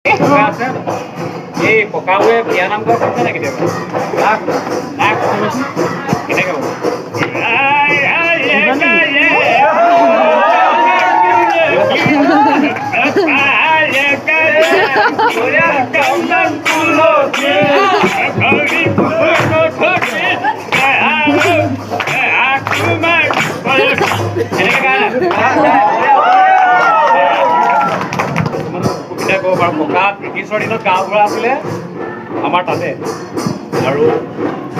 এই ককাৱে বিয়া নাম গোৱা কৰিছে নে কেতিয়াবা? কেনেকৈ হ'ব? ককা ব্ৰিটিছৰ দিনত গাঁও ঘূৰা আছিলে আমাৰ তাতে আৰু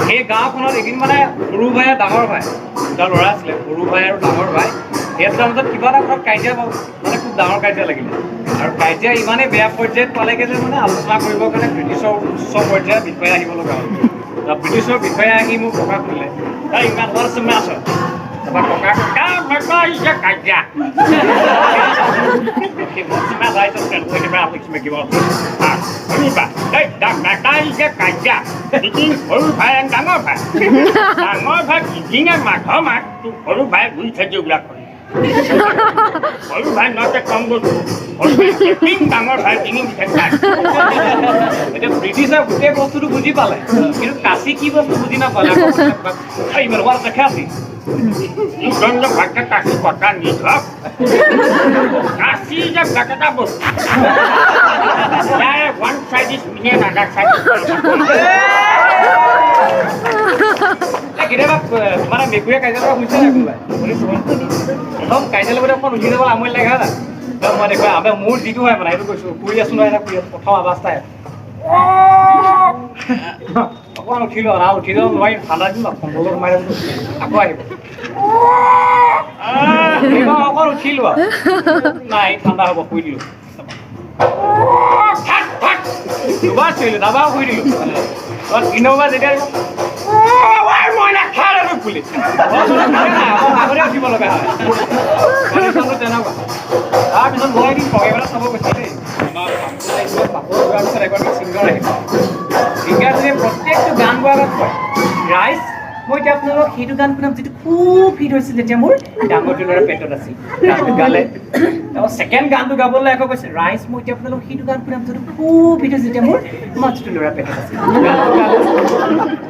সেই গাঁওখনত এদিন মানে সৰু ভাই আৰু ডাঙৰ ভাই দুটা ল'ৰা আছিলে সৰু ভাই আৰু ডাঙৰ ভাই সেই দুটাৰ মাজত কিবা এটা ঘৰত কাজিয়া মানে খুব ডাঙৰ কাজিয়া লাগিলে আৰু কাজিয়া ইমানেই বেয়া পৰ্যায়ত পালেগৈ যে মানে আলোচনা কৰিবৰ কাৰণে ব্ৰিটিছৰ উচ্চ পৰ্যায়ৰ বিষয়া আহিব লগা হ'ল ব্ৰিটিছৰ বিষয়া আহি মোক ককা সুধিলে তাই ইমান ঘৰ চুমে আছ তাৰপৰা ককা কাজিয়া সৰু ভাই ডাঙৰ ভাই মাঘৰ মাক তোৰ সৰু ভাই ঘূৰি থাকে এইবিলাক কৰি সৰু ভাই নতে কম বস্তু ডাঙৰ ভাই ডিঙি এতিয়া ব্ৰিটিছে গোটেই বস্তুটো বুজি পালে কিন্তু কাশী কি বস্তু বুজি নাপালে ইমান হোৱাৰ দেখা আছিল ভাগ্যে কাশী কথা নিধক কাশী যে বেকেটা বস্তু one side is me and other side কেতিয়াবা মানে মেকুৰীয়ে কাজিয়া কৰা হৈছে নাই কোনোবাই একদম কাজিয়া লগতে অকণ উঠি যাবলৈ আমনি লাগে হয় নাই মই দেখুৱাই আমাৰ মোৰ যিটো হয় মানে সেইটো কৈছোঁ শুই আছোঁ নহয় এটা শুই আছোঁ প্ৰথম অৱস্থাই অকণমান উঠিলোঁ না উঠি যাব নোৱাৰি ঠাণ্ডা দিন সম্ভৱ সোমাই যাব আকৌ আহিব অকণ উঠিলোঁ আৰু নাই ঠাণ্ডা হ'ব শুই দিলোঁ দুবাৰ চিলোঁ দাবাও শুই দিলোঁ তিনিবাৰ যেতিয়া বুলি আগতে উঠিব লগা হয় তেনেকুৱা তাৰপিছত মই এদিন পঢ়িবলৈ চাব গৈছোঁ দেই আমাৰ পিছত এগৰাকী ছিংগাৰ আহিব ছিংগাৰজনীয়ে প্ৰত্যেকটো গান গোৱাৰ আগত কয় ৰাইজ মই এতিয়া আপোনালোকক সেইটো গান শুনাম যিটো খুব হিট হৈছিল যেতিয়া মোৰ ডাঙৰ টুলৰা পেটত আছিল গানটো গালে তাৰপৰা ছেকেণ্ড গানটো গাবলৈ আকৌ কৈছে ৰাইজ মই এতিয়া আপোনালোকক সেইটো গান শুনাম যিটো খুব হিট হৈছিল যেতিয়া মোৰ মাতৃ টুলৰা পেটত আছিল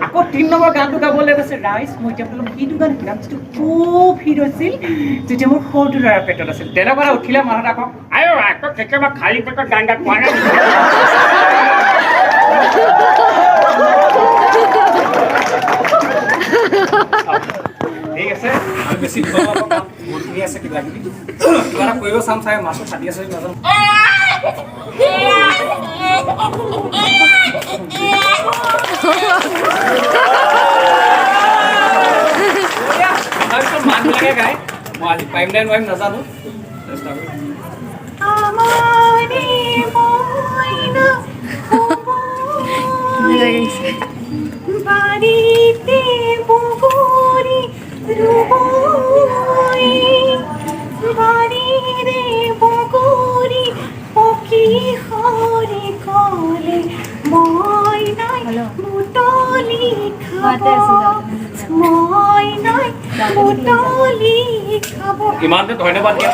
আকৌ 3 নম্বৰ গানটো গাবলৈ কৈছে ৰাইজ মই এতিয়া আপোনালোকক সেইটো গান শুনাম যিটো খুব হিট হৈছিল যেতিয়া মোৰ সৰুটো ল'ৰা পেটত আছিল তেনেকুৱা উঠিলে মানুহত আকৌ আয়ো আকৌ কেতিয়াবা খালী পেটত গান গাত পোৱা নাই ঠিক আছে আমি বেছি বহুতখিনি আছে কিবা কিবি কিবা এটা কৰিব চাম চাগে মাছটো ফাটি আছে নাজানো তাৰপিছত মানুহবিলাকে গায় মই আজি পাৰিম নে নোৱাৰিম নাজানো চেষ্টা কৰিম বাড়িতে বগরি রুবই বাড়িরে বগরি পকি হরে কলে মই নাই মুটলি খাব মই নাই মুটলি খাব ইমানতে ধন্যবাদ দিয়া